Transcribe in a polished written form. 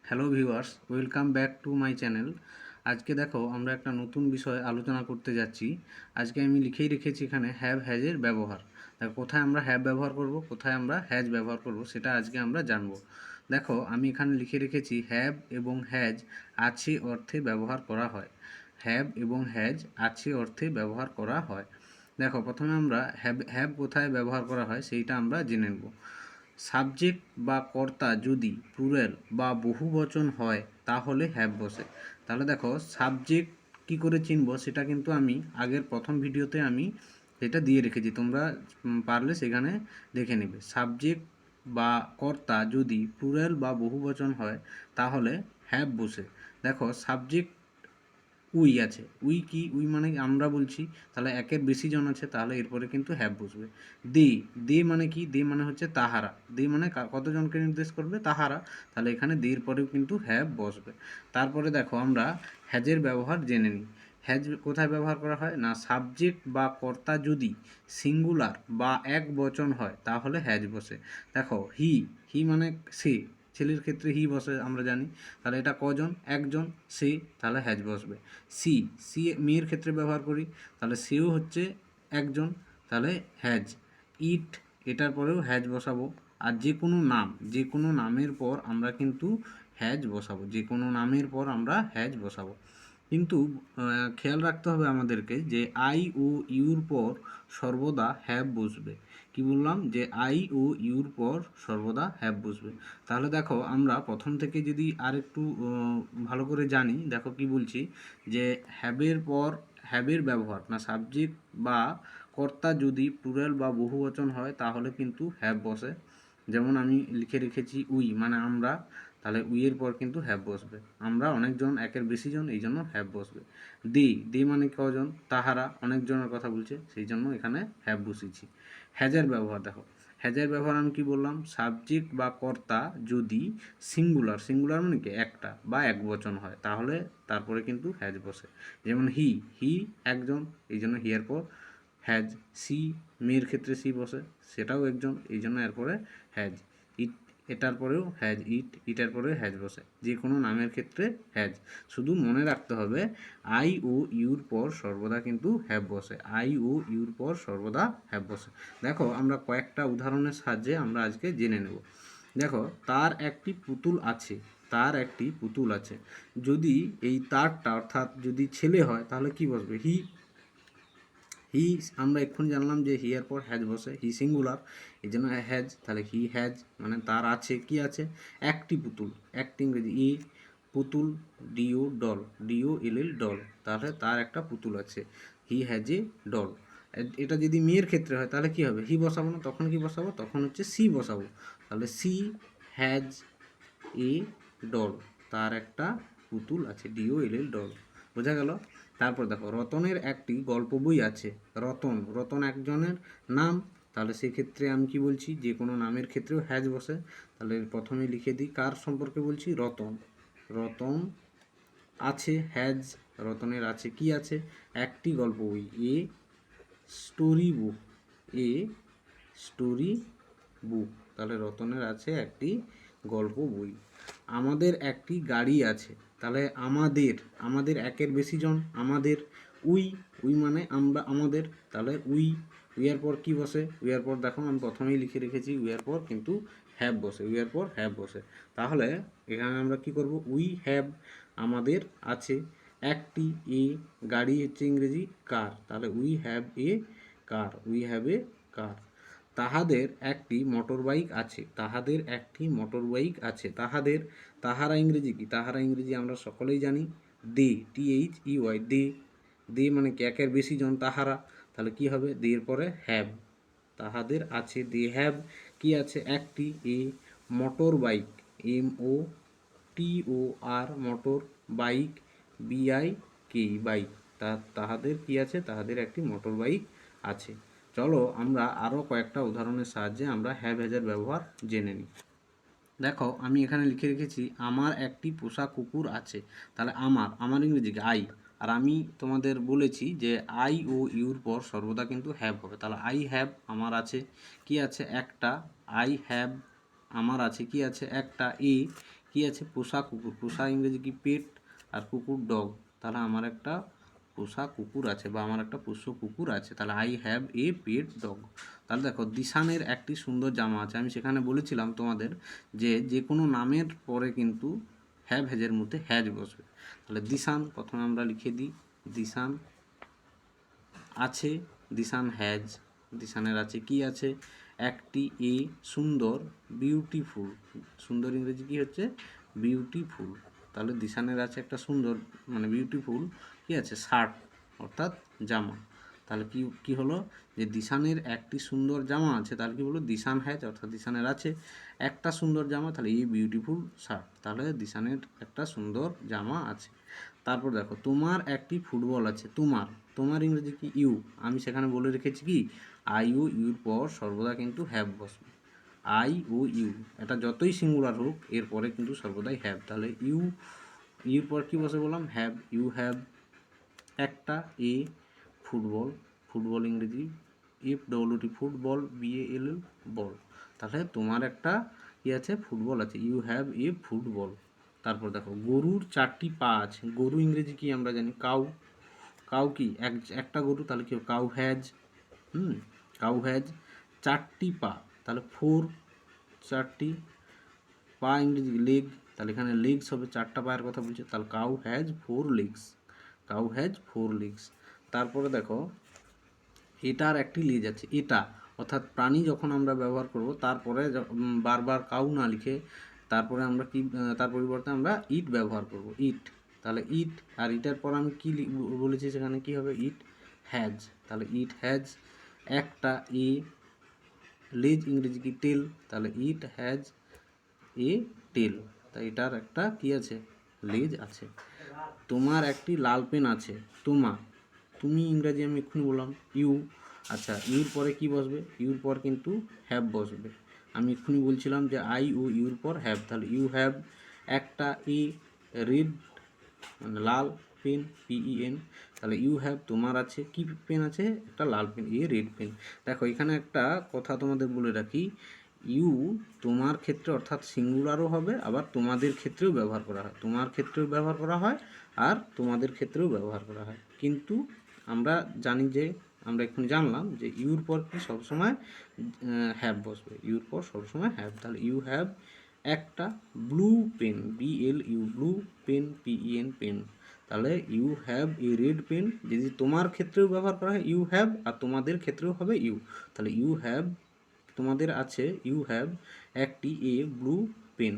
Hello viewers, welcome back to my channel. আজকে দেখো আমরা একটা নতুন বিষয় আলোচনা করতে যাচ্ছি। আজকে আমি লিখেই রেখেছি এখানে হ্যাভ হ্যাজের ব্যবহার। দেখো কোথায় আমরা হ্যাভ ব্যবহার করব, কোথায় আমরা হ্যাজ ব্যবহার করব, সেটা আজকে আমরা জানবো। দেখো আমি এখানে লিখে রেখেছি হ্যাভ এবং হ্যাজ আছে অর্থে ব্যবহার করা হয়। হ্যাভ এবং হ্যাজ আছে অর্থে ব্যবহার করা হয়। দেখো প্রথমে আমরা হ্যাভ হ্যাভ কোথায় ব্যবহার করা হয় সেইটা আমরা জেনে নেব। সাবজেক্ট বা কর্তা যদি প্লুরাল বা বহুবচন হয় তাহলে হ্যাভ বসে। তাহলে দেখো সাবজেক্ট কি করে চিনব সেটা কিন্তু আমি আগের প্রথম ভিডিওতে আমি এটা দিয়ে রেখেছি, তোমরা পারলে সেখানে দেখে নেবে। সাবজেক্ট বা কর্তা যদি প্লুরাল বা বহুবচন হয় তাহলে হ্যাভ বসে। দেখো সাবজেক্ট উই আছে, উই কি, উই মানে আমরা বলছি, তাহলে একের বেশি জন আছে তাহলে এরপরে কিন্তু হ্যাভ বসবে। দে, দে মানে কি, দে মানে হচ্ছে তাহারা, দে মানে কতজনকে নির্দেশ করবে, তাহারা, তাহলে এখানে দের পরেও কিন্তু হ্যাভ বসবে। তারপরে দেখো আমরা হ্যাজের ব্যবহার জেনে নিই। হ্যাজ কোথায় ব্যবহার করা হয় না, সাবজেক্ট বা কর্তা যদি সিঙ্গুলার বা এক বচন হয় তাহলে হ্যাজ বসে। দেখো হি, হি মানে সে, ছেলের ক্ষেত্রে হি বসে আমরা জানি, তাহলে এটা কজন, একজন, সে, তাহলে হ্যাজ বসবে। সি, সি মেয়ের ক্ষেত্রে ব্যবহার করি, তাহলে সেও হচ্ছে একজন, তাহলে হ্যাজ। ইট, এটার পরেও হ্যাজ বসাবো। আর যে কোনো নাম, যে কোনো নামের পর আমরা কিন্তু হ্যাজ বসাবো, যে কোনো নামের পর আমরা হ্যাজ বসাবো। কিন্তু খেয়াল রাখতে হবে আমাদেরকে যে আই ও ইউর পর সর্বদা হ্যাভ বসবে। কি বললাম, যে আই ও ইউর পর সর্বদা হ্যাভ বসবে। তাহলে দেখো আমরা প্রথম থেকে যদি আর একটু ভালো করে জানি, দেখো কি বলছি, যে হ্যাভের পর হ্যাভের ব্যবহার না, সাবজেক্ট বা কর্তা যদি প্লুরাল বা বহুবচন হয় তাহলে কিন্তু হ্যাভ বসে। যেমন আমি লিখে রেখেছি উই মানে আমরা, তাহলে উইয়ের পর কিন্তু হ্যাভ বসবে। আমরা অনেকজন, একের বেশি জন, এই জন্য হ্যাভ বসবে। দে, দে মানে কজন, তাহারা, অনেকজনের কথা বলছে, সেই জন্য এখানে হ্যাভ বসিয়েছি। হ্যাজের ব্যবহার দেখো, হ্যাজের ব্যবহার আমি কি বললাম, সাবজেক্ট বা কর্তা যদি সিঙ্গুলার, সিঙ্গুলার মানে কি একটা বা এক বচন হয় তাহলে তারপরে কিন্তু হ্যাজ বসে। যেমন হি, হি একজন, এই জন্য হিয়ার পর হ্যাজ। সি, মেয়ের ক্ষেত্রে সি বসে, সেটাও একজন, এই জন্য এরপরে হ্যাজ। ইট, এটার পরেও হ্যাজ। ইট, ইটার পরে হ্যাজ বসে, যে কোনো নামের ক্ষেত্রে হ্যাজ। শুধু মনে রাখতে হবে আই ও ইউর পর সর্বদা কিন্তু হ্যাভ বসে, আই ও ইউর পর সর্বদা হ্যাভ বসে। দেখো আমরা কয়েকটা উদাহরণের সাহায্যে আমরা আজকে জেনে নেব। দেখো তার একটি পুতুল আছে, তার একটি পুতুল আছে। যদি এই তারটা অর্থাৎ যদি ছেলে হয় তাহলে কি বসবে, হি। হি, আমরা এক্ষুনি জানলাম যে হি এর পর হ্যাজ বসে, হি সিঙ্গুলার, এই জন্য হ্যাজ, তাহলে হি হ্যাজ মানে তার আছে, কি আছে, একটি পুতুল, একটি ইংরেজি ই, পুতুল, ডিও ডল, ডিও এল এল ডল, তাহলে তার একটা পুতুল আছে, হি হ্যাজ এ ডল। এটা যদি মেয়ের ক্ষেত্রে হয় তাহলে কি হবে, হি বসাবো না, তখন কি বসাবো, তখন হচ্ছে সি বসাবো, তাহলে সি হ্যাজ এ ডল, তার একটা পুতুল আছে, ডিও এল এল ডল, বোঝা গেল। তারপর দেখো রতনের একটি গল্প বই আছে। রতন, রতন একজনের নাম, তাহলে সেক্ষেত্রে আমি কি বলছি, যে কোনো নামের ক্ষেত্রেও হ্যাজ বসে। তাহলে প্রথমে লিখে দিই কার সম্পর্কে বলছি, রতন। রতন আছে হ্যাজ, রতনের আছে কি আছে, একটি গল্প বই, a story book, a story book, তাহলে রতনের আছে একটি গল্প বই। আমাদের একটি গাড়ি আছে, তাহলে আমাদের, আমাদের একের বেশি জন, আমাদের। উই, উই মানে আমরা, আমাদের, তাহলে উই, উইয়ের পর কি বসে, উইয়ের পর দেখো আমি প্রথমেই লিখে রেখেছি উইয়ের পর কিন্তু হ্যাভ বসে, উইয়ের পর হ্যাভ বসে। তাহলে এখানে আমরা কি করব, উই হ্যাভ, আমাদের আছে একটি, এ গাড়ি হচ্ছে ইংরেজি কার, তাহলে we have a car, we have a car. তাহাদের একটি মোটর বাইক আছে, তাহাদের একটি মোটর বাইক আছে, তাহাদের, তাহারা ইংরেজি কি, তাহারা ইংরেজি আমরা সকলেই জানি দে, টি এইচ ই ওয়াই, দে। দে মানে কি একের বেশি জন, তাহারা, তাহলে কি হবে, দের পরে হ্যাভ, তাহাদের আছে, দে হ্যাভ কি আছে, একটি, এ মোটর বাইক, এম ও টি ও আর, মোটর, বাইক, বিআই কে, বাইক, তাহাদের কি আছে, তাহাদের একটি মোটর বাইক আছে। চলো আমরা আরও কয়েকটা উদাহরণের সাহায্যে আমরা হ্যাভ হ্যাজের ব্যবহার জেনে নিই। দেখো আমি এখানে লিখে রেখেছি আমার একটি পোষা কুকুর আছে, তাহলে আমার, আমার ইংরেজি আই, আর আমি তোমাদের বলেছি যে আই ও ইউর পর সর্বদা কিন্তু হ্যাভ হবে, তাহলে আই হ্যাভ, আমার আছে কি আছে, একটা, আই হ্যাভ, আমার আছে কি আছে, একটা, এ কি আছে, পোষা কুকুর। পোষা ইংরেজি কি পেট, আর কুকুর ডগ। তাহলে আমার একটা পোষা কুকুর আছে বা আমার একটা পোষ্য কুকুর আছে, তাহলে I have a pet dog. তাহলে দেখো দিশানের একটি সুন্দর জামা আছে, আমি সেখানে বলেছিলাম তোমাদের যে যে কোনো নামের পরে কিন্তু হ্যাভ হ্যাজের মধ্যে হ্যাজ বসবে। তাহলে দিশান প্রথমে আমরা লিখে দিই, দিশান আছে, দিশান হ্যাজ। দিশানের আছে কি আছে, একটি এ সুন্দর, বিউটিফুল। সুন্দর ইংরেজি কি হচ্ছে, বিউটিফুল। তাহলে দিশানের আছে একটা সুন্দর মানে বিউটিফুল কি আছে, শার্ট অর্থাৎ জামা। তাহলে কি কি হলো, যে দিশানের একটি সুন্দর জামা আছে, তাহলে কি বললো, দিশান হ্যাজ অর্থাৎ দিশানের আছে একটা সুন্দর জামা, তাহলে এই বিউটিফুল শার্ট। তাহলে দিশানের একটা সুন্দর জামা আছে। তারপর দেখো তোমার একটি ফুটবল আছে, তোমার। তোমার ইংরেজি কি, ইউ। আমি সেখানে বলে রেখেছি কি, আই ও ইউর পর সর্বদা কিন্তু হ্যাভ বসবে। আই ও ইউ, এটা যতই সিঙ্গুলার হোক এর পরে কিন্তু সর্বদাই হ্যাভ। তাহলে ইউ, ইউর পর কি বসে বললাম, হ্যাভ। ইউ হ্যাভ একটা এ ফুটবল। ফুটবল ইংরেজি এফ ডব্লিউটি, ফুটবল, বিএএল বল। তাহলে তোমার একটা কি আছে, ফুটবল আছে, ইউ হ্যাভ এ ফুটবল। তারপর দেখো গরুর 4টি পা আছে। গরু ইংরেজি কি আমরা জানি, কাউ। কাউ কি একটা গরু, তাহলে কি কাউ হ্যাজ। কাউ হ্যাজ 4টি পা, তাহলে 4। 4টি পা ইংরেজি লেগ, তাহলে এখানে লেগস হবে, 4টা পায়ের কথা বলছে, তাহলে cow has 4 legs. Cow has 4 legs. তারপরে দেখো এটার একটি লেজ আছে, এটা অর্থাৎ প্রাণী যখন আমরা ব্যবহার করব তারপরে বারবার কাউ না লিখে তারপরে আমরা কি, তার পরিবর্তে আমরা ইট ব্যবহার করব, ইট। তাহলে ইট, আর ইটার পর আমি কি বলেছি সেখানে কি হবে, ইট হ্যাজ। তাহলে ইট হ্যাজ একটা এ লেজ ইংরেজি কি, টেল। তাহলে ইট হ্যাজ এ টেল। তাই এটার একটা কি আছে, লেজ আছে। তোমার একটি লাল পেন আছে, তোমার। তুমি ইংরাজি আমি এক্ষুনি বললাম ইউ। আচ্ছা ইউর পরে কি বসবে, ইউর পর কিন্তু হ্যাভ বসবে। আমি এক্ষুনি বলছিলাম যে আই ও ইউর পর হ্যাভ, তাহলে ইউ হ্যাভ একটা এ রেড মানে লাল পেন, পিইএন। তাহলে ইউ হ্যাভ তোমার আছে কি পেন আছে, একটা লাল পেন, এ রেড পেন। দেখো এখানে একটা কথা তোমাদের বলে রাখি, ইউ তোমার ক্ষেত্রে অর্থাৎ সিঙ্গুলারও হবে, আবার তোমাদের ক্ষেত্রেও ব্যবহার করা হয়। তোমার ক্ষেত্রেও ব্যবহার করা হয় আর তোমাদের ক্ষেত্রেও ব্যবহার করা হয়। কিন্তু আমরা জানি যে, আমরা এক্ষুনি জানলাম যে ইউর পর কি সবসময় হ্যাভ বসবে, ইউর পর সবসময় হ্যাভ। তাহলে ইউ হ্যাভ একটা blue pen, B L U, blue pen, P E N pen. তাহলে you have a red pen, যদি তোমার ক্ষেত্রেও ব্যবহার করা হয় ইউ হ্যাভ, আর তোমাদের ক্ষেত্রেও হবে ইউ। তাহলে ইউ হ্যাভ তোমাদের আছে, ইউ হ্যাভ একটি এ ব্লু পেন।